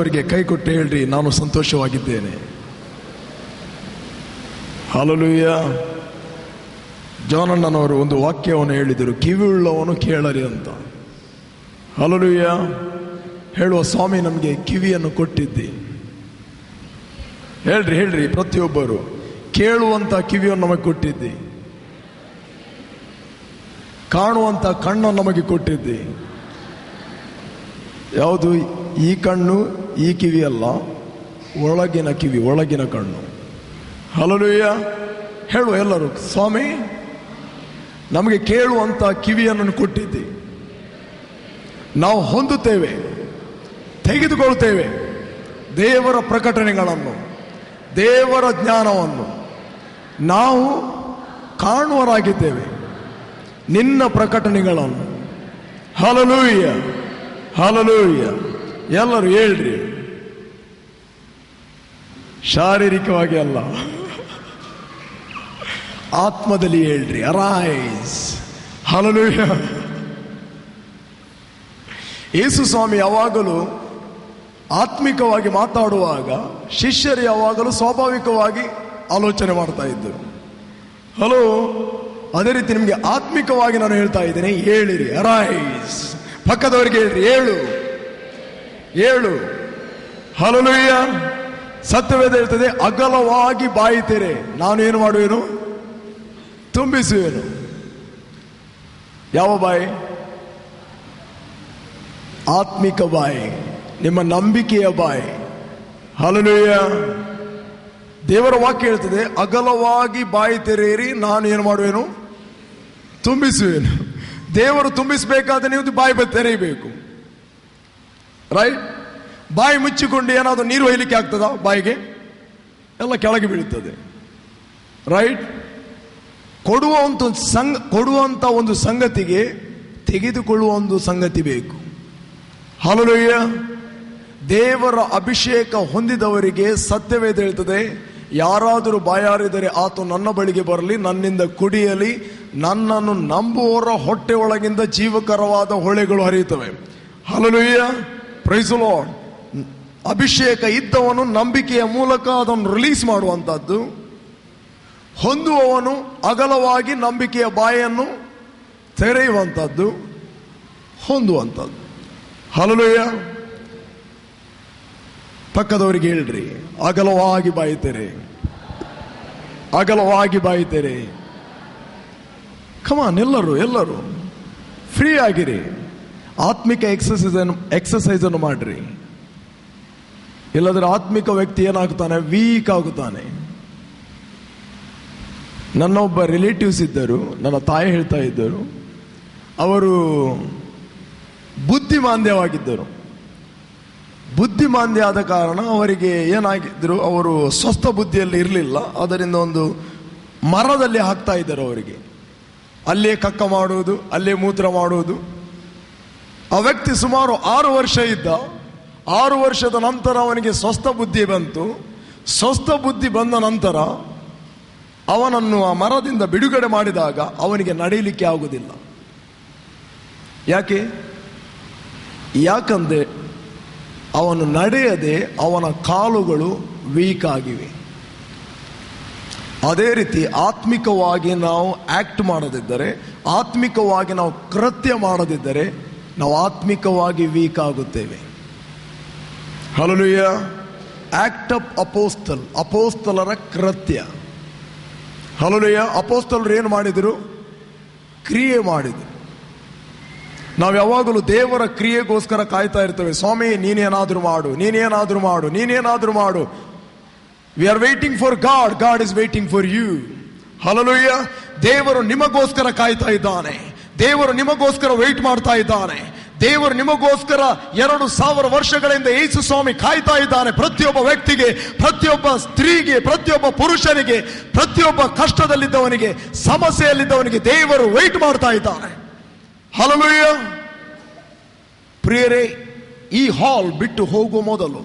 ಅವರಿಗೆ ಕೈ ಕೊಟ್ಟು ಹೇಳ್ರಿ, ನಾನು ಸಂತೋಷವಾಗಿದ್ದೇನೆ. ಹಲ್ಲೆಲೂಯಾ. ಜಾನಣ್ಣನವರು ಒಂದು ವಾಕ್ಯವನ್ನು ಹೇಳಿದರು, ಕಿವಿಯುಳ್ಳವನು ಕೇಳಲಿ ಅಂತ. ಹಲ್ಲೆಲೂಯಾ. ಹೇಳುವ ಸ್ವಾಮಿ ನಮಗೆ ಕಿವಿಯನ್ನು ಕೊಟ್ಟಿದ್ದಿ. ಹೇಳ್ರಿ ಪ್ರತಿಯೊಬ್ಬರು, ಕೇಳುವಂತ ಕಿವಿಯನ್ನು ನಮಗೆ ಕೊಟ್ಟಿದ್ದಿ, ಕಾಣುವಂತ ಕಣ್ಣನ್ನು ನಮಗೆ ಕೊಟ್ಟಿದ್ದಿ. ಯಾವುದು? ಈ ಕಣ್ಣು ಈ ಕಿವಿ ಅಲ್ಲ, ಒಳಗಿನ ಕಿವಿ, ಒಳಗಿನ ಕಣ್ಣು. ಹಲ್ಲೆಲೂಯಾ. ಹೇಳುವ ಎಲ್ಲರೂ, ಸ್ವಾಮಿ ನಮಗೆ ಕೇಳುವಂತ ಕಿವಿಯನ್ನು ಕೊಟ್ಟಿದ್ದಿ. ನಾವು ಹೊಂದುತ್ತೇವೆ, ತೆಗೆದುಕೊಳ್ತೇವೆ ದೇವರ ಪ್ರಕಟಣೆಗಳನ್ನು, ದೇವರ ಜ್ಞಾನವನ್ನು. ನಾವು ಕಾಣುವರಾಗಿದ್ದೇವೆ ನಿನ್ನ ಪ್ರಕಟಣೆಗಳನ್ನು. Hallelujah, hallelujah. ಎಲ್ಲರೂ ಹೇಳ್ರಿ, ಶಾರೀರಿಕವಾಗಿ ಅಲ್ಲ, ಆತ್ಮದಲ್ಲಿ ಹೇಳ್ರಿ. ಅರೈಸ್. ಹಲ್ಲೆಲೂಯಾ. ಯೇಸು ಸ್ವಾಮಿ ಯಾವಾಗಲೂ ಆತ್ಮಿಕವಾಗಿ ಮಾತಾಡುವಾಗ ಶಿಷ್ಯರು ಯಾವಾಗಲೂ ಸ್ವಾಭಾವಿಕವಾಗಿ ಆಲೋಚನೆ ಮಾಡ್ತಾ ಇದ್ದರು. ಹಲೋ, ಅದೇ ರೀತಿ ನಿಮಗೆ ಆತ್ಮಿಕವಾಗಿ ನಾನು ಹೇಳ್ತಾ ಇದ್ದೇನೆ, ಹೇಳಿರಿ. ಅರೈಸ್. ಪಕ್ಕದವರಿಗೆ ಹೇಳ್ರಿ, ಏಳು. ಹಲ್ಲೆಲೂಯಾ. ಸತ್ಯವೇದ ಹೇಳ್ತದೆ, ಅಗಲವಾಗಿ ಬಾಯಿ ತೆರೆ, ನಾನು ಏನು ಮಾಡುವೆನು? ತುಂಬಿಸುವೆನು. ಯಾವ ಬಾಯಿ? ಆತ್ಮಿಕ ಬಾಯಿ, ನಿಮ್ಮ ನಂಬಿಕೆಯ ಬಾಯಿ. ಹಲ್ಲೆಲೂಯಾ. ದೇವರ ವಾಕ್ಯ ಹೇಳ್ತದೆ, ಅಗಲವಾಗಿ ಬಾಯಿ ತೆರೆಯಿರಿ, ನಾನು ಏನು ಮಾಡುವೆನು? ತುಂಬಿಸುವೆನು. ದೇವರು ತುಂಬಿಸಬೇಕಾದ್ರೆ ನೀವು ಬಾಯಿ ತೆರೆಯಬೇಕು. ರೈಟ್? ಬಾಯಿ ಮುಚ್ಚಿಕೊಂಡು ಏನಾದರೂ ನೀರು ಒಯ್ಲಿಕ್ಕೆ ಆಗ್ತದ? ಬಾಯಿಗೆ ಎಲ್ಲ ಕೆಳಗೆ ಬೀಳುತ್ತದೆ. ರೈಟ್? ಕೊಡುವಂತ ಒಂದು ಸಂಗತಿಗೆ ತೆಗೆದುಕೊಳ್ಳುವ ಒಂದು ಸಂಗತಿ ಬೇಕು. ಹಲ್ಲೆಲೂಯಾ. ದೇವರ ಅಭಿಷೇಕ ಹೊಂದಿದವರಿಗೆ ಸತ್ಯವೇದ ಹೇಳ್ತದೆ, ಯಾರಾದರೂ ಬಾಯಾರಿದರೆ ಆತ ನನ್ನ ಬಳಿಗೆ ಬರಲಿ, ನನ್ನಿಂದ ಕುಡಿಯಲಿ, ನನ್ನನ್ನು ನಂಬುವವರ ಹೊಟ್ಟೆ ಒಳಗಿಂದ ಜೀವಕರವಾದ ಹೊಳೆಗಳು ಹರಿಯುತ್ತವೆ. ಹಲ್ಲೆಲೂಯಾ. Praise the Lord. ಅಭಿಷೇಕ ಇದ್ದವನು ನಂಬಿಕೆಯ ಮೂಲಕ ಅದನ್ನು ರಿಲೀಸ್ ಮಾಡುವಂತದ್ದು, ಹೊಂದುವವನು ಅಗಲವಾಗಿ ನಂಬಿಕೆಯ ಬಾಯನ್ನು ತೆರೆಯುವಂಥದ್ದು, ಹೊಂದುವಂಥದ್ದು. ಹಲ್ಲೆಲೂಯಾ. ಪಕ್ಕದವರಿಗೆ ಹೇಳ್ರಿ, ಅಗಲವಾಗಿ ಬಾಯಿ ತೆರೆ, ಅಗಲವಾಗಿ ಬಾಯಿ ತೆರೆ. ಕಮಾನ್, ಎಲ್ಲರೂ ಫ್ರೀ ಆಗಿರಿ. ಆತ್ಮಿಕ ಎಕ್ಸಸೈಸ್ ಅನ್ನು ಮಾಡ್ರಿ. ಇಲ್ಲದ್ರೆ ಆತ್ಮಿಕ ವ್ಯಕ್ತಿ ಏನಾಗ್ತಾನೆ? ವೀಕ್ ಆಗುತ್ತಾನೆ. ನನ್ನ ಒಬ್ಬ ರಿಲೇಟಿವ್ಸ್ ಇದ್ದರು, ನನ್ನ ತಾಯಿ ಹೇಳ್ತಾ ಇದ್ದರು, ಅವರು ಬುದ್ಧಿಮಾಂದ್ಯವಾಗಿದ್ದರು. ಬುದ್ಧಿಮಾಂದ್ಯ ಆದ ಕಾರಣ ಅವರಿಗೆ ಏನಾಗಿದ್ರು, ಅವರು ಸ್ವಸ್ಥ ಬುದ್ಧಿಯಲ್ಲಿ ಇರಲಿಲ್ಲ. ಅದರಿಂದ ಒಂದು ಮರದಲ್ಲಿ ಹಾಕ್ತಾ ಇದ್ದರು ಅವರಿಗೆ. ಅಲ್ಲೇ ಕಕ್ಕ ಮಾಡುವುದು, ಅಲ್ಲೇ ಮೂತ್ರ ಮಾಡುವುದು. ಆ ವ್ಯಕ್ತಿ ಸುಮಾರು 6 ವರ್ಷ ಇದ್ದ. 6 ವರ್ಷದ ನಂತರ ಅವನಿಗೆ ಸ್ವಸ್ಥ ಬುದ್ಧಿ ಬಂತು. ಸ್ವಸ್ಥ ಬುದ್ಧಿ ಬಂದ ನಂತರ ಅವನನ್ನು ಆ ಮರದಿಂದ ಬಿಡುಗಡೆ ಮಾಡಿದಾಗ ಅವನಿಗೆ ನಡೆಯಲಿಕ್ಕೆ ಆಗುವುದಿಲ್ಲ. ಯಾಕಂದ್ರೆ ಅವನು ನಡೆಯದೆ ಅವನ ಕಾಲುಗಳು ವೀಕ್ ಆಗಿವೆ. ಅದೇ ರೀತಿ ಆತ್ಮಿಕವಾಗಿ ನಾವು ಆಕ್ಟ್ ಮಾಡದಿದ್ದರೆ, ಆತ್ಮಿಕವಾಗಿ ನಾವು ಕೃತ್ಯ ಮಾಡದಿದ್ದರೆ, ನಾವು ಆತ್ಮಿಕವಾಗಿ ವೀಕ್ ಆಗುತ್ತೇವೆ. ಹಲ್ಲೆಲೂಯಾ. ಆಕ್ಟ್ ಆಫ್ ಅಪೋಸ್ತಲ್, ಅಪೋಸ್ತಲರ ಕೃತ್ಯ. ಹಲ್ಲೆಲೂಯಾ. ಅಪೋಸ್ತಲರು ಏನು ಮಾಡಿದರು? ಕ್ರಿಯೆ ಮಾಡಿದರು. ನಾವು ಯಾವಾಗಲೂ ದೇವರ ಕ್ರಿಯೆಗೋಸ್ಕರ ಕಾಯ್ತಾ ಇರ್ತೇವೆ. ಸ್ವಾಮಿ ನೀನೇನಾದ್ರೂ ಮಾಡು, ನೀನೇನಾದ್ರೂ ಮಾಡು, ನೀನೇನಾದ್ರೂ ಮಾಡು. We are waiting for God, God is waiting for you. Hallelujah. ದೇವರು ನಿಮಗೋಸ್ಕರ ಕಾಯ್ತಾ ಇದ್ದಾನೆ. ದೇವರು ನಿಮಗೋಸ್ಕರ ವೇಟ್ ಮಾಡ್ತಾ ಇದ್ದಾನೆ. ದೇವರು ನಿಮಗೋಸ್ಕರ 2000 ವರ್ಷಗಳಿಂದ ಯೇಸು ಸ್ವಾಮಿ ಕಾಯ್ತಾ ಇದ್ದಾನೆ. ಪ್ರತಿಯೊಬ್ಬ ವ್ಯಕ್ತಿಗೆ, ಪ್ರತಿಯೊಬ್ಬ ಸ್ತ್ರೀಗೆ, ಪ್ರತಿಯೊಬ್ಬ ಪುರುಷನಿಗೆ, ಪ್ರತಿಯೊಬ್ಬ ಕಷ್ಟದಲ್ಲಿದ್ದವನಿಗೆ, ಸಮಸ್ಯೆಯಲ್ಲಿದ್ದವನಿಗೆ ದೇವರು ವೇಟ್ ಮಾಡ್ತಾ ಇದ್ದಾನೆ. ಹಲ್ಲೆಲೂಯಾ. ಪ್ರಿಯರೇ, ಈ ಹಾಲ್ ಬಿಟ್ಟು ಹೋಗುವ ಮೊದಲು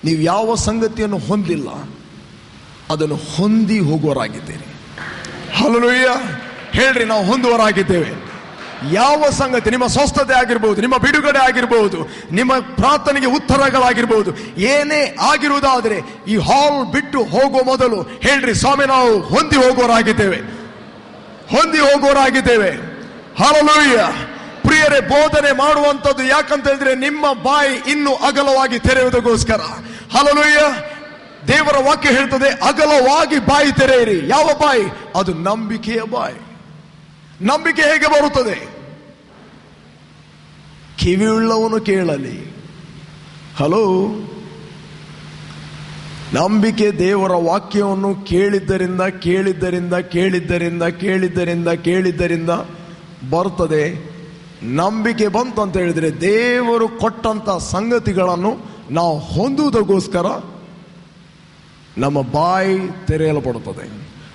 ನೀವು ಯಾವ ಸಂಗತಿಯನ್ನು ಹೊಂದಿಲ್ಲ ಅದನ್ನು ಹೊಂದಿ ಹೋಗುವರಾಗಿದ್ದೀರಿ. ಹಲ್ಲೆಲೂಯಾ. ಹೇಳ್ರಿ, ನಾವು ಹೊಂದುವರಾಗಿದ್ದೇವೆ. ಯಾವ ಸಂಗತಿ, ನಿಮ್ಮ ಸ್ವಸ್ಥತೆ ಆಗಿರ್ಬೋದು, ನಿಮ್ಮ ಬಿಡುಗಡೆ ಆಗಿರ್ಬೋದು, ನಿಮ್ಮ ಪ್ರಾರ್ಥನೆಗೆ ಉತ್ತರಗಳಾಗಿರ್ಬೋದು, ಏನೇ ಆಗಿರುವುದಾದರೆ ಈ ಹಾಲ್ ಬಿಟ್ಟು ಹೋಗುವ ಮೊದಲು ಹೇಳ್ರಿ, ಸ್ವಾಮಿ ನಾವು ಹೊಂದಿ ಹೋಗೋರಾಗಿದ್ದೇವೆ, ಹೊಂದಿ ಹೋಗೋರಾಗಿದ್ದೇವೆ. ಹಲ್ಲೆಲೂಯಾ. ಪ್ರಿಯರೇ, ಬೋಧನೆ ಮಾಡುವಂಥದ್ದು ಯಾಕಂತ ಹೇಳಿದ್ರೆ ನಿಮ್ಮ ಬಾಯಿ ಇನ್ನೂ ಅಗಲವಾಗಿ ತೆರೆಯುವುದಕ್ಕೋಸ್ಕರ. ಹಲ್ಲೆಲೂಯಾ. ದೇವರ ವಾಕ್ಯ ಹೇಳ್ತದೆ, ಅಗಲವಾಗಿ ಬಾಯಿ ತೆರೆಯಿರಿ. ಯಾವ ಬಾಯಿ? ಅದು ನಂಬಿಕೆಯ ಬಾಯಿ. ನಂಬಿಕೆ ಹೇಗೆ ಬರುತ್ತದೆ? ಕಿವಿಯುಳ್ಳವನು ಕೇಳಲಿ. ಹಲೋ, ನಂಬಿಕೆ ದೇವರ ವಾಕ್ಯವನ್ನು ಕೇಳಿದ್ದರಿಂದ ಕೇಳಿದ್ದರಿಂದ ಕೇಳಿದ್ದರಿಂದ ಕೇಳಿದ್ದರಿಂದ ಕೇಳಿದ್ದರಿಂದ ಬರ್ತದೆ. ನಂಬಿಕೆ ಬಂತು ಅಂತ ಹೇಳಿದ್ರೆ ದೇವರು ಕೊಟ್ಟಂತ ಸಂಗತಿಗಳನ್ನು ನಾವು ಹೊಂದುವುದಕ್ಕೋಸ್ಕರ ನಮ್ಮ ಬಾಯಿ ತೆರೆಯಲ್ಪಡುತ್ತದೆ.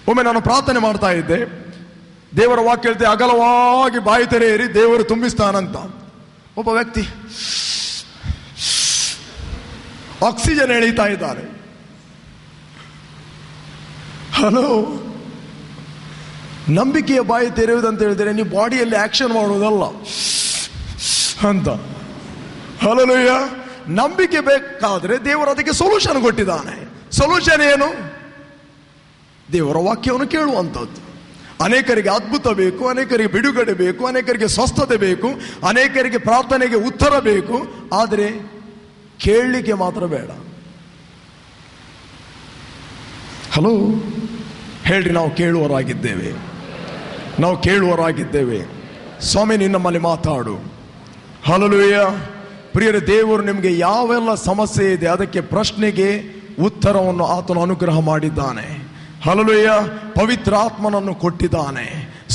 ಒಮ್ಮೆ ನಾನು ಪ್ರಾರ್ಥನೆ ಮಾಡ್ತಾ ಇದ್ದೆ, ದೇವರ ವಾಕ್ಯ ಹೇಳ್ತೆ ಅಗಲವಾಗಿ ಬಾಯಿ ತೆರೆಯಿರಿ, ದೇವರು ತುಂಬಿಸ್ತಾನಂತ. ಒಬ್ಬ ವ್ಯಕ್ತಿ ಆಕ್ಸಿಜನ್ ಎಳೀತಾ ಇದ್ದಾರೆ. ಹಲೋ, ನಂಬಿಕೆಯ ಬಾಯಿ ತೆರೆಯುವುದಂತ ಹೇಳಿದರೆ ನೀವು ಬಾಡಿಯಲ್ಲಿ ಆಕ್ಷನ್ ಮಾಡುವುದಲ್ಲ ಅಂತ. ಹಲ್ಲೆಲೂಯಾ. ನಂಬಿಕೆ ಬೇಕಾದ್ರೆ ದೇವರು ಅದಕ್ಕೆ ಸೊಲ್ಯೂಷನ್ ಕೊಟ್ಟಿದ್ದಾನೆ. ಸೊಲ್ಯೂಷನ್ ಏನು? ದೇವರ ವಾಕ್ಯವನ್ನು ಕೇಳುವಂಥದ್ದು. ಅನೇಕರಿಗೆ ಅದ್ಭುತ ಬೇಕು, ಅನೇಕರಿಗೆ ಬಿಡುಗಡೆ ಬೇಕು, ಅನೇಕರಿಗೆ ಸ್ವಸ್ಥತೆ ಬೇಕು, ಅನೇಕರಿಗೆ ಪ್ರಾರ್ಥನೆಗೆ ಉತ್ತರ ಬೇಕು. ಆದರೆ ಕೇಳಲಿಕ್ಕೆ ಮಾತ್ರ ಬೇಡ. ಹಲೋ, ಹೇಳ್ರಿ, ನಾವು ಕೇಳುವರಾಗಿದ್ದೇವೆ, ನಾವು ಕೇಳುವರಾಗಿದ್ದೇವೆ. ಸ್ವಾಮಿ ನಿನ್ನಮ್ಮಲ್ಲಿ ಮಾತಾಡು. ಹಲ್ಲೆಲೂಯಾ. ಪ್ರಿಯರೇ, ದೇವರು ನಿಮಗೆ ಯಾವೆಲ್ಲ ಸಮಸ್ಯೆ ಇದೆ ಅದಕ್ಕೆ ಪ್ರಶ್ನೆಗೆ ಉತ್ತರವನ್ನು ಆತನು ಅನುಗ್ರಹ ಮಾಡಿದ್ದಾನೆ. ಹಲ್ಲೆಲೂಯಾ. ಪವಿತ್ರ ಆತ್ಮನನ್ನು ಕೊಟ್ಟಿದ್ದಾನೆ,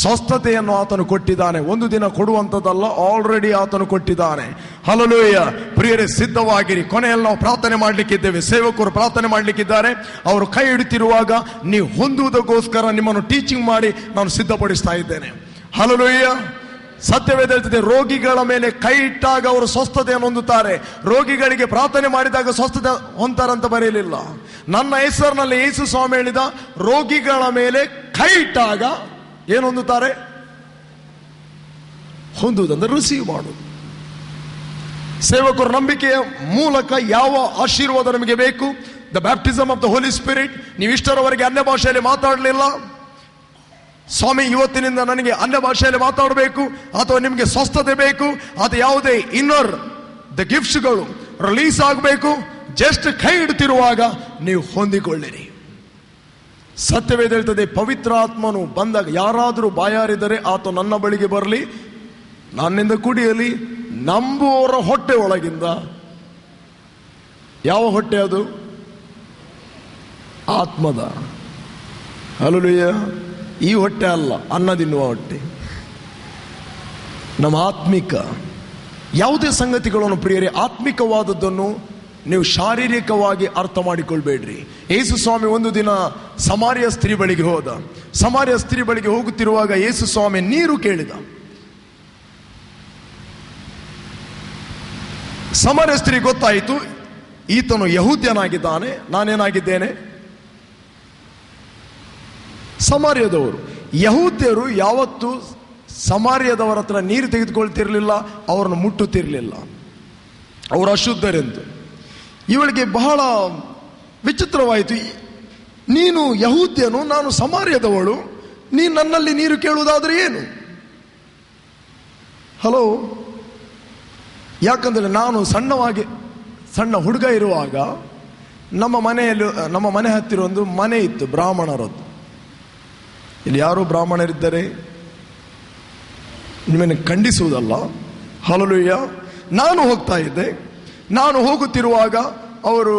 ಸ್ವಸ್ಥತೆಯನ್ನು ಆತನು ಕೊಟ್ಟಿದ್ದಾನೆ. ಒಂದು ದಿನ ಕೊಡುವಂಥದ್ದಲ್ಲ, ಆಲ್ರೆಡಿ ಆತನು ಕೊಟ್ಟಿದ್ದಾನೆ. ಹಲ್ಲೆಲೂಯಾ. ಪ್ರಿಯರೇ, ಸಿದ್ಧವಾಗಿರಿ. ಕೊನೆಯಲ್ಲಿ ನಾವು ಪ್ರಾರ್ಥನೆ ಮಾಡಲಿಕ್ಕಿದ್ದೇವೆ. ಸೇವಕರು ಪ್ರಾರ್ಥನೆ ಮಾಡಲಿಕ್ಕಿದ್ದಾರೆ. ಅವರು ಕೈ ಹಿಡಿತಿರುವಾಗ ನೀವು ಹೊಂದುವುದಕ್ಕೋಸ್ಕರ ನಿಮ್ಮನ್ನು ಟೀಚಿಂಗ್ ಮಾಡಿ ನಾನು ಸಿದ್ಧಪಡಿಸ್ತಾ ಇದ್ದೇನೆ. ಹಲ್ಲೆಲೂಯಾ. ಸತ್ಯವೇದ ಹೇಳ್ತಿದೆ, ರೋಗಿಗಳ ಮೇಲೆ ಕೈ ಇಟ್ಟಾಗ ಅವರು ಸ್ವಸ್ಥತೆಯನ್ನು ಹೊಂದುತ್ತಾರೆ. ರೋಗಿಗಳಿಗೆ ಪ್ರಾರ್ಥನೆ ಮಾಡಿದಾಗ ಸ್ವಸ್ಥತೆ ಹೊಂದ್ತಾರಂತ ಬರೆಯಲಿಲ್ಲ. ನನ್ನ ಹೆಸರಿನಲ್ಲಿ ಯೇಸು ಸ್ವಾಮಿ ಹೇಳಿದ, ರೋಗಿಗಳ ಮೇಲೆ ಕೈ ಇಟ್ಟಾಗ ಏನು ಹೊಂದುತ್ತಾರೆ? ಹೊಂದುವುದಂದ್ರೆ ರಿಸೀವ್ ಮಾಡುವುದು. ಸೇವಕರು ನಂಬಿಕೆಯ ಮೂಲಕ ಯಾವ ಆಶೀರ್ವಾದ ನಮಗೆ ಬೇಕು? The baptism of the Holy Spirit. ನೀವು ಇಷ್ಟರವರೆಗೆ ಅನ್ಯ ಭಾಷೆಯಲ್ಲಿ ಮಾತಾಡಲಿಲ್ಲ, ಸ್ವಾಮಿ ಇವತ್ತಿನಿಂದ ನನಗೆ ಅನ್ಯ ಭಾಷೆಯಲ್ಲಿ ಮಾತಾಡಬೇಕು, ಅಥವಾ ನಿಮಗೆ ಸ್ವಸ್ಥತೆ ಬೇಕು, ಅಥವಾ ಯಾವುದೇ ಇನ್ನರ್ ದ ಗಿಫ್ಟ್ಸ್ಗಳು ರಿಲೀಸ್ ಆಗಬೇಕು. ಜಸ್ಟ್ ಕೈ ಇಡ್ತಿರುವಾಗ ನೀವು ಹೊಂದಿಕೊಳ್ಳಿರಿ. ಸತ್ಯವೇದ ಹೇಳ್ತದೆ, ಪವಿತ್ರ ಆತ್ಮನು ಬಂದಾಗ ಯಾರಾದರೂ ಬಾಯಾರಿದರೆ ಆತ ನನ್ನ ಬಳಿಗೆ ಬರಲಿ, ನನ್ನಿಂದ ಕುಡಿಯಲಿ. ನಂಬುವವರ ಹೊಟ್ಟೆ ಒಳಗಿಂದ, ಯಾವ ಹೊಟ್ಟೆ ಅದು? ಆತ್ಮದ. ಹಲ್ಲೆಲೂಯಾ. ಈ ಹೊಟ್ಟೆ ಅಲ್ಲ, ಅನ್ನ ತಿನ್ನುವ ಹೊಟ್ಟೆ. ನಮ್ಮ ಆತ್ಮಿಕ ಯಾವುದೇ ಸಂಗತಿಗಳನ್ನು ಪ್ರಿಯರೇ, ಆತ್ಮಿಕವಾದದ್ದನ್ನು ನೀವು ಶಾರೀರಿಕವಾಗಿ ಅರ್ಥ ಮಾಡಿಕೊಳ್ಬೇಡ್ರಿ. ಯೇಸು ಸ್ವಾಮಿ ಒಂದು ದಿನ ಸಮಾರ್ಯ ಸ್ತ್ರೀ ಬಳಿಗೆ ಹೋದ. ಸಮಾರ್ಯ ಸ್ತ್ರೀ ಬಳಿಗೆ ಹೋಗುತ್ತಿರುವಾಗ ಯೇಸು ಸ್ವಾಮಿ ನೀರು ಕೇಳಿದ. ಸಮಾರ್ಯ ಸ್ತ್ರೀ ಗೊತ್ತಾಯಿತು, ಈತನು ಯಹೂದ್ಯನಾಗಿದ್ದಾನೆ, ನಾನೇನಾಗಿದ್ದೇನೆ? ಸಮಾರ್ಯದವರು. ಯಹೂದ್ಯರು ಯಾವತ್ತೂ ಸಮಾರ್ಯದವರ ಹತ್ರ ನೀರು ತೆಗೆದುಕೊಳ್ತಿರ್ಲಿಲ್ಲ, ಅವರನ್ನು ಮುಟ್ಟುತ್ತಿರಲಿಲ್ಲ, ಅವರು ಅಶುದ್ಧರೆಂದು. ಇವಳಿಗೆ ಬಹಳ ವಿಚಿತ್ರವಾಯಿತು. ನೀನು ಯಹೂದ್ಯನು, ನಾನು ಸಮಾರ್ಯದವಳು, ನೀನು ನನ್ನಲ್ಲಿ ನೀರು ಕೇಳುವುದಾದ್ರೆ ಏನು? ಹಲೋ. ಯಾಕಂದರೆ ನಾನು ಸಣ್ಣ ಹುಡುಗ ಇರುವಾಗ ನಮ್ಮ ಮನೆ ಹತ್ತಿರ ಒಂದು ಮನೆ ಇತ್ತು, ಬ್ರಾಹ್ಮಣರದ್ದು. ಇಲ್ಲಿ ಯಾರು ಬ್ರಾಹ್ಮಣರಿದ್ದರೆ ನಿಮ್ಮನ್ನು ಖಂಡಿಸುವುದಲ್ಲ. ಹಲ್ಲೆಲೂಯಾ. ನಾನು ಹೋಗ್ತಾ ಇದ್ದೆ. ನಾನು ಹೋಗುತ್ತಿರುವಾಗ ಅವರು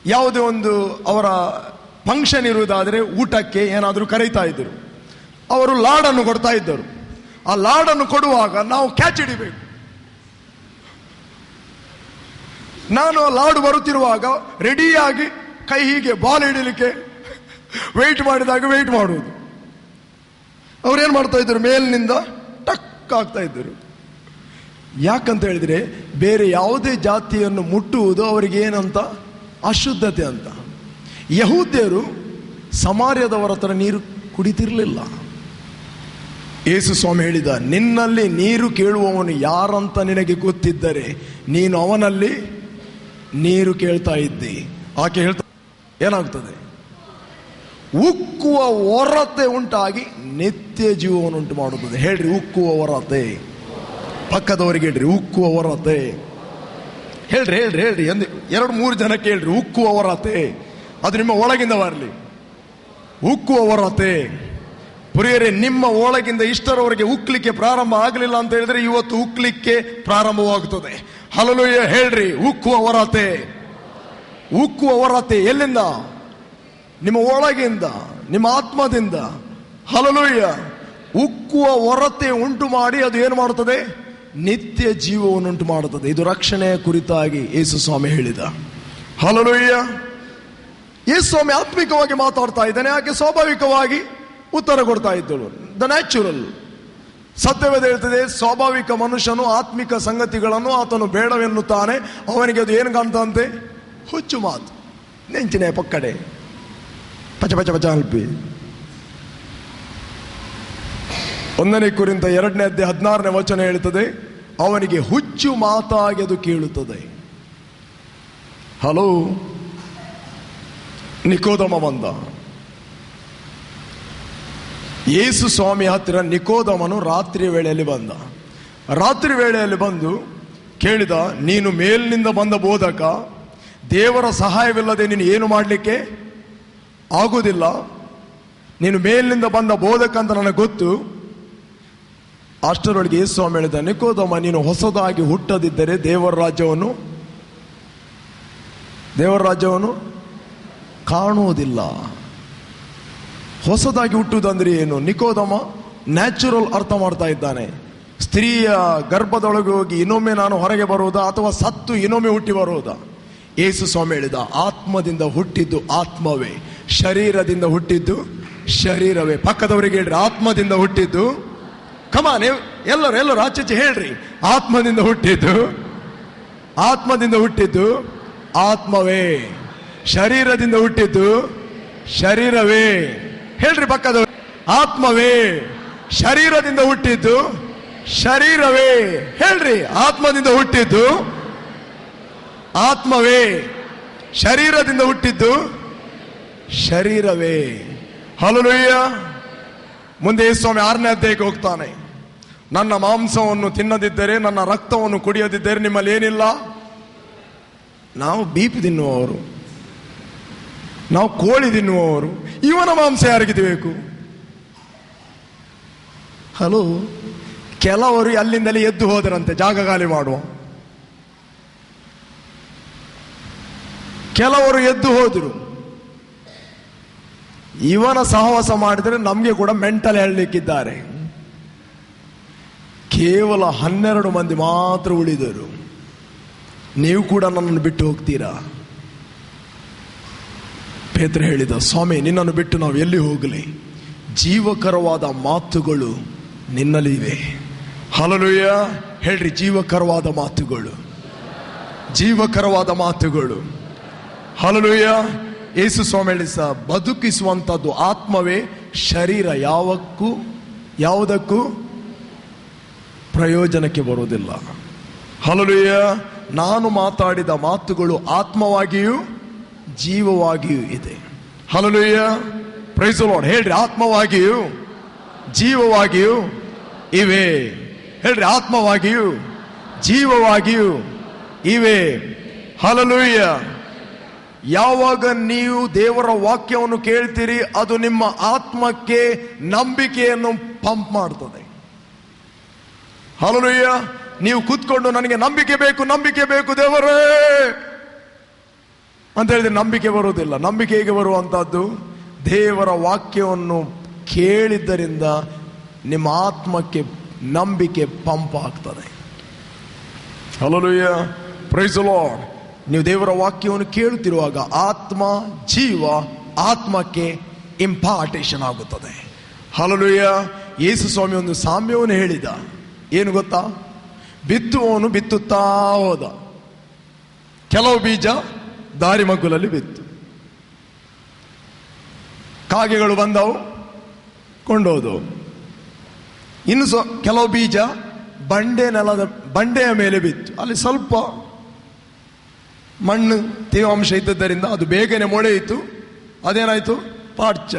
ಯಾವುದೇ ಒಂದು ಅವರ ಫಂಕ್ಷನ್ ಇರುವುದಾದರೆ ಊಟಕ್ಕೆ ಏನಾದರೂ ಕರೀತಾ ಇದ್ದರು. ಅವರು ಲಾಡನ್ನು ಕೊಡ್ತಾ ಇದ್ದರು. ಆ ಲಾಡನ್ನು ಕೊಡುವಾಗ ನಾವು ಕ್ಯಾಚ್ ಹಿಡಿಬೇಕು. ನಾನು ಆ ಲಾಡು ಬರುತ್ತಿರುವಾಗ ರೆಡಿಯಾಗಿ ಕೈ ಹೀಗೆ ಬಾಲ್ ಹಿಡಿಲಿಕ್ಕೆ ವೆಯ್ಟ್ ಮಾಡಿದಾಗ ವೆಯ್ಟ್ ಮಾಡುವುದು. ಅವ್ರೇನು ಮಾಡ್ತಾ ಇದ್ರು? ಮೇಲಿನಿಂದ ಟಕ್ ಆಗ್ತಾ ಇದ್ದರು. ಯಾಕಂತ ಹೇಳಿದ್ರೆ ಬೇರೆ ಯಾವುದೇ ಜಾತಿಯನ್ನು ಮುಟ್ಟುವುದು ಅವರಿಗೆ ಏನಂತ? ಅಶುದ್ಧತೆ ಅಂತ. ಯಹೂದ್ಯರು ಸಮಾರ್ಯದವರ ಹತ್ರ ನೀರು ಕುಡಿತಿರ್ಲಿಲ್ಲ. ಯೇಸು ಸ್ವಾಮಿ ಹೇಳಿದ, ನಿನ್ನಲ್ಲಿ ನೀರು ಕೇಳುವವನು ಯಾರಂತ ನಿನಗೆ ಗೊತ್ತಿದ್ದರೆ ನೀನು ಅವನಲ್ಲಿ ನೀರು ಕೇಳ್ತಾ ಇದ್ದಿ. ಆಕೆ ಹೇಳ್ತಾ ಏನಾಗ್ತದೆ? ಉಕ್ಕುವ ಹೊರತೆ ಉಂಟಾಗಿ ನಿತ್ಯ ಜೀವವನ್ನುಂಟು ಮಾಡುತ್ತದೆ. ಹೇಳ್ರಿ, ಉಕ್ಕುವ ಹೊರತೆ. ಪಕ್ಕದವರಿಗೆ ಹೇಳ್ರಿ, ಉಕ್ಕುವ ಹೊರತೆ. ಹೇಳ್ರಿ ಹೇಳ್ರಿ ಹೇಳ್ರಿ, 2-3 ಜನಕ್ಕೆ ಹೇಳ್ರಿ, ಉಕ್ಕುವ ಹೊರತೆ. ಅದು ನಿಮ್ಮ ಒಳಗಿಂದ ಬರಲಿ. ಉಕ್ಕುವ ಹೊರತೆ. ಪ್ರಿಯರೇ, ನಿಮ್ಮ ಒಳಗಿಂದ ಇಷ್ಟರವರೆಗೆ ಉಕ್ಲಿಕ್ಕೆ ಪ್ರಾರಂಭ ಆಗಲಿಲ್ಲ ಅಂತ ಹೇಳಿದ್ರೆ ಇವತ್ತು ಉಕ್ಲಿಕ್ಕೆ ಪ್ರಾರಂಭವಾಗುತ್ತದೆ. ಹಲ್ಲೆಲೂಯಾ. ಹೇಳ್ರಿ, ಉಕ್ಕುವ ಹೊರತೆ. ಉಕ್ಕುವ ಹೊರತೆ ಎಲ್ಲಿಂದ? ನಿಮ್ಮ ಒಳಗಿಂದ, ನಿಮ್ಮ ಆತ್ಮದಿಂದ. ಹಲ್ಲೆಲೂಯಾ. ಉಕ್ಕುವ ಹೊರತೆ ಉಂಟು ಮಾಡಿ ಅದು ಏನು ಮಾಡುತ್ತದೆ? ನಿತ್ಯ ಜೀವವನ್ನುಂಟು ಮಾಡುತ್ತದೆ. ಇದು ರಕ್ಷಣೆಯ ಕುರಿತಾಗಿ ಯೇಸು ಸ್ವಾಮಿ ಹೇಳಿದ. ಹಲ್ಲೆಲೂಯಾ. ಯೇಸು ಸ್ವಾಮಿ ಆತ್ಮಿಕವಾಗಿ ಮಾತಾಡ್ತಾ ಇದ್ದಾನೆ. ಆಕೆ ಸ್ವಾಭಾವಿಕವಾಗಿ ಉತ್ತರ ಕೊಡ್ತಾ ಇದ್ದಳು. The natural. ಸತ್ಯವೇದ ಹೇಳ್ತದೆ, ಸ್ವಾಭಾವಿಕ ಮನುಷ್ಯನು ಆತ್ಮಿಕ ಸಂಗತಿಗಳನ್ನು ಆತನು ಬೇಡವೆನ್ನುತ್ತಾನೆ. ಅವನಿಗೆ ಅದು ಏನು ಕಾಣ್ತಂತೆ? ಹುಚ್ಚು ಮಾತು. ನೆಂಚಿನ ಪಕ್ಕಡೆ ಪಚ ಪಚ ಪಚ ಅಲ್ಪಿ. 1 ಕೊರಿಂಥ 2:16 ಹೇಳ್ತದೆ, ಅವನಿಗೆ ಹುಚ್ಚು ಮಾತಾಗಿ ಅದು ಕೇಳುತ್ತದೆ. ಹಲೋ. ನಿಕೋದಮ ಬಂದ. ಯೇಸು ಸ್ವಾಮಿ ಹತ್ತಿರ ನಿಕೋದಮನು ರಾತ್ರಿ ವೇಳೆಯಲ್ಲಿ ಬಂದ. ರಾತ್ರಿ ವೇಳೆಯಲ್ಲಿ ಬಂದು ಕೇಳಿದ, ನೀನು ಮೇಲಿನಿಂದ ಬಂದ ಬೋಧಕ, ದೇವರ ಸಹಾಯವಿಲ್ಲದೆ ನೀನು ಏನು ಮಾಡಲಿಕ್ಕೆ ಆಗುವುದಿಲ್ಲ. ನೀನು ಮೇಲಿನಿಂದ ಬಂದ ಬೋಧಕ ಅಂತ ನನಗೆ ಗೊತ್ತು. ಅಷ್ಟರೊಳಗೆ ಯೇಸು ಸ್ವಾಮಿ ಹೇಳಿದ, ನಿಕೋದಮ, ನೀನು ಹೊಸದಾಗಿ ಹುಟ್ಟದಿದ್ದರೆ ದೇವರ ರಾಜ್ಯವನ್ನು ಕಾಣುವುದಿಲ್ಲ. ಹೊಸದಾಗಿ ಹುಟ್ಟುವುದಂದ್ರೆ ಏನು? ನಿಕೋದಮ ನ್ಯಾಚುರಲ್ ಅರ್ಥ ಮಾಡ್ತಾ ಇದ್ದಾನೆ. ಸ್ತ್ರೀಯ ಗರ್ಭದೊಳಗೆ ಹೋಗಿ ಇನ್ನೊಮ್ಮೆ ನಾನು ಹೊರಗೆ ಬರುವುದಾ, ಅಥವಾ ಸತ್ತು ಇನ್ನೊಮ್ಮೆ ಹುಟ್ಟಿ ಬರುವುದಾ? ಯೇಸು ಸ್ವಾಮಿ ಹೇಳಿದ, ಆತ್ಮದಿಂದ ಹುಟ್ಟಿದ್ದು ಆತ್ಮವೇ, ಶರೀರದಿಂದ ಹುಟ್ಟಿದ್ದು ಶರೀರವೇ. ಪಕ್ಕದವರಿಗೆ ಹೇಳ್ರಿ, ಆತ್ಮದಿಂದ ಹುಟ್ಟಿದ್ದು. ಕಮಾನ್, ಎಲ್ಲರೂ ಆಚೆ ಹೇಳ್ರಿ, ಆತ್ಮದಿಂದ ಹುಟ್ಟಿದ್ದು ಆತ್ಮವೇ, ಶರೀರದಿಂದ ಹುಟ್ಟಿದ್ದು ಶರೀರವೇ. ಹೇಳ್ರಿ ಪಕ್ಕದವರು, ಆತ್ಮವೇ, ಶರೀರದಿಂದ ಹುಟ್ಟಿದ್ದು ಶರೀರವೇ. ಹೇಳ್ರಿ, ಆತ್ಮದಿಂದ ಹುಟ್ಟಿದ್ದು ಆತ್ಮವೇ, ಶರೀರದಿಂದ ಹುಟ್ಟಿದ್ದು ಶರೀರವೇ. ಹಲ್ಲೆಲೂಯಾ. ಮುಂದೆ ಯೇಸು ಸ್ವಾಮಿ 6ನೇ ಅಧ್ಯಾಯಕ್ಕೆ ಹೋಗ್ತಾನೆ. ನನ್ನ ಮಾಂಸವನ್ನು ತಿನ್ನದಿದ್ದರೆ, ನನ್ನ ರಕ್ತವನ್ನು ಕುಡಿಯದಿದ್ದರೆ ನಿಮ್ಮಲ್ಲಿ ಏನಿಲ್ಲ. ನಾವು ಬೀಪಿ ತಿನ್ನುವವರು, ನಾವು ಕೋಳಿ ತಿನ್ನುವವರು. ಇವನ ಮಾಂಸ ಯಾರಿಗೆ ಬೇಕು? ಹಲೋ. ಕೆಲವರು ಅಲ್ಲಿಂದಲೇ ಎದ್ದು ಹೋದರಂತೆ ಜಾಗ ಖಾಲಿ ಮಾಡುವ. ಕೆಲವರು ಎದ್ದು ಹೋದರು. ಇವನ ಸಹವಾಸ ಮಾಡಿದರೆ ನಮಗೆ ಕೂಡ ಮೆಂಟಲ್ ಹೇಳಲಿಕ್ಕಿದ್ದಾರೆ. ಕೇವಲ 12 ಮಂದಿ ಮಾತ್ರ ಉಳಿದರು. ನೀವು ಕೂಡ ನನ್ನನ್ನು ಬಿಟ್ಟು ಹೋಗ್ತೀರಾ? ಪೇತ್ರ ಹೇಳಿದ, ಸ್ವಾಮಿ, ನಿನ್ನನ್ನು ಬಿಟ್ಟು ನಾವು ಎಲ್ಲಿ ಹೋಗಲಿ? ಜೀವಕರವಾದ ಮಾತುಗಳು ನಿನ್ನಲ್ಲಿವೆ. ಹಲ್ಲೆಲೂಯಾ. ಹೇಳ್ರಿ, ಜೀವಕರವಾದ ಮಾತುಗಳು. ಹಲ್ಲೆಲೂಯಾ. ಯೇಸು ಸ್ವಾಮಿ ಹೇಳಿಸ, ಬದುಕಿಸುವಂಥದ್ದು ಆತ್ಮವೇ, ಶರೀರ ಯಾವುದಕ್ಕೂ ಪ್ರಯೋಜನಕ್ಕೆ ಬರುವುದಿಲ್ಲ. ಹಲ್ಲೆಲೂಯಾ. ನಾನು ಮಾತಾಡಿದ ಮಾತುಗಳು ಆತ್ಮವಾಗಿಯೂ ಜೀವವಾಗಿಯೂ ಇದೆ. ಹಲ್ಲೆಲೂಯಾ. Praise the Lord. ಹೇಳ್ರಿ, ಆತ್ಮವಾಗಿಯೂ ಜೀವವಾಗಿಯೂ ಇವೆ. ಹೇಳ್ರಿ, ಆತ್ಮವಾಗಿಯೂ ಜೀವವಾಗಿಯೂ ಇವೆ. ಹಲ್ಲೆಲೂಯಾ. ಯಾವಾಗ ನೀವು ದೇವರ ವಾಕ್ಯವನ್ನು ಕೇಳ್ತೀರಿ, ಅದು ನಿಮ್ಮ ಆತ್ಮಕ್ಕೆ ನಂಬಿಕೆಯನ್ನು ಪಂಪ್ ಮಾಡ್ತದೆ. ಹಲ್ಲೆಲೂಯಾ. ನೀವು ಕೂತ್ಕೊಂಡು ನನಗೆ ನಂಬಿಕೆ ಬೇಕು ದೇವರೇ ಅಂತ ಹೇಳಿದ್ರೆ ನಂಬಿಕೆ ಬರುವುದಿಲ್ಲ. ನಂಬಿಕೆ ಹೇಗೆ ಬರುವಂತಹದ್ದು? ದೇವರ ವಾಕ್ಯವನ್ನು ಕೇಳಿದ್ದರಿಂದ ನಿಮ್ಮ ಆತ್ಮಕ್ಕೆ ನಂಬಿಕೆ ಪಂಪ್ ಆಗ್ತದೆ. ಹಲ್ಲೆಲೂಯಾ. Praise the Lord. ನೀವು ದೇವರ ವಾಕ್ಯವನ್ನು ಕೇಳುತ್ತಿರುವಾಗ ಜೀವ ಆತ್ಮಕ್ಕೆ ಇಂಪಾರ್ಟೇಷನ್ ಆಗುತ್ತದೆ. ಹಲ್ಲೆಲೂಯಾ. ಯೇಸು ಸ್ವಾಮಿ ಒಂದು ಸಾಮ್ಯವನ್ನು ಹೇಳಿದ. ಏನು ಗೊತ್ತಾ? ಬಿತ್ತುವವನು ಬಿತ್ತುತ್ತಾ ಹೋದ. ಕೆಲವು ಬೀಜ ದಾರಿ ಮಗ್ಗುಲಲ್ಲಿ ಬಿತ್ತು. ಕಾಗೆಗಳು ಬಂದವು, ಕೊಂಡೋದವು. ಇನ್ನು ಕೆಲವು ಬೀಜ ಬಂಡೆಯ ಮೇಲೆ ಬಿತ್ತು. ಅಲ್ಲಿ ಸ್ವಲ್ಪ ಮಣ್ಣು ತೇವಾಂಶ ಇದ್ದದ್ದರಿಂದ ಅದು ಬೇಗನೆ ಮೊಳೆಯಿತು. ಅದೇನಾಯ್ತು? ಪಾರ್ಚ.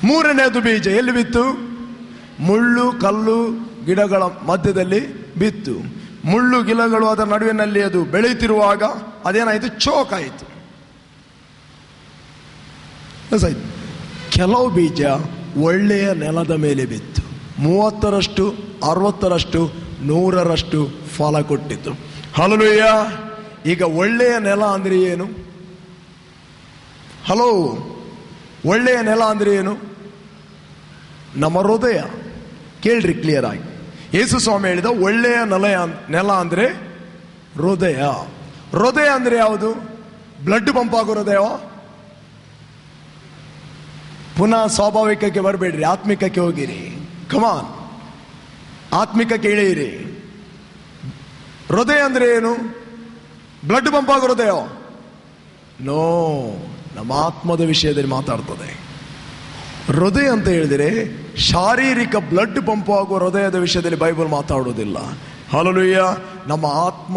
ಮೂರನೇದು ಬೀಜ ಎಲ್ಲಿ ಬಿತ್ತು? ಮುಳ್ಳು ಕಲ್ಲು ಗಿಡಗಳ ಮಧ್ಯದಲ್ಲಿ ಬಿತ್ತು. ಮುಳ್ಳು ಗಿಡಗಳು ಅದರ ನಡುವಿನಲ್ಲಿ ಅದು ಬೆಳೆಯುತ್ತಿರುವಾಗ ಅದೇನಾಯಿತು? ಚೋಕಾಯಿತು. ಕೆಲವು ಬೀಜ ಒಳ್ಳೆಯ ನೆಲದ ಮೇಲೆ ಬಿತ್ತು. 30ರಷ್ಟು 60ರಷ್ಟು 100ರಷ್ಟು ಫಲ ಕೊಟ್ಟಿತು. ಹಲ್ಲೆಲೂಯಾ. ಈಗ ಒಳ್ಳೆಯ ನೆಲ ಅಂದ್ರೆ ಏನು? ಹಲೋ, ಒಳ್ಳೆಯ ನೆಲ ಅಂದ್ರೆ ಏನು? ನಮ್ಮ ಹೃದಯ. ಕೇಳ್ರಿ ಕ್ಲಿಯರ್ ಆಗಿ. ಯೇಸು ಸ್ವಾಮಿ ಹೇಳಿದ ಒಳ್ಳೆಯ ನೆಲ ಅಂದ್ರೆ ಹೃದಯ. ಹೃದಯ ಅಂದ್ರೆ ಯಾವುದು? ಬ್ಲಡ್ ಪಂಪ್ ಆಗೋ ಹೃದಯ. ಪುನಃ ಸ್ವಾಭಾವಿಕಕ್ಕೆ ಬರಬೇಡ್ರಿ, ಆತ್ಮಿಕಕ್ಕೆ ಹೋಗಿರಿ. ಕಮಾನ್, ಆತ್ಮಿಕಕ್ಕೆ ಇಳಿಯಿರಿ. ಹೃದಯ ಅಂದ್ರೆ ಏನು? ಬ್ಲಡ್ ಪಂಪ್ ಆಗೋ ಹೃದಯ? ನೋ, ನಮ್ಮ ಆತ್ಮದ ವಿಷಯದಲ್ಲಿ ಮಾತಾಡ್ತದೆ. ಹೃದಯ ಅಂತ ಹೇಳಿದರೆ ಶಾರೀರಿಕ ಬ್ಲಡ್ ಪಂಪ್ ಆಗುವ ಹೃದಯದ ವಿಷಯದಲ್ಲಿ ಬೈಬಲ್ ಮಾತಾಡೋದಿಲ್ಲ. ಹಲ್ಲೆಲೂಯಾ. ನಮ್ಮ ಆತ್ಮ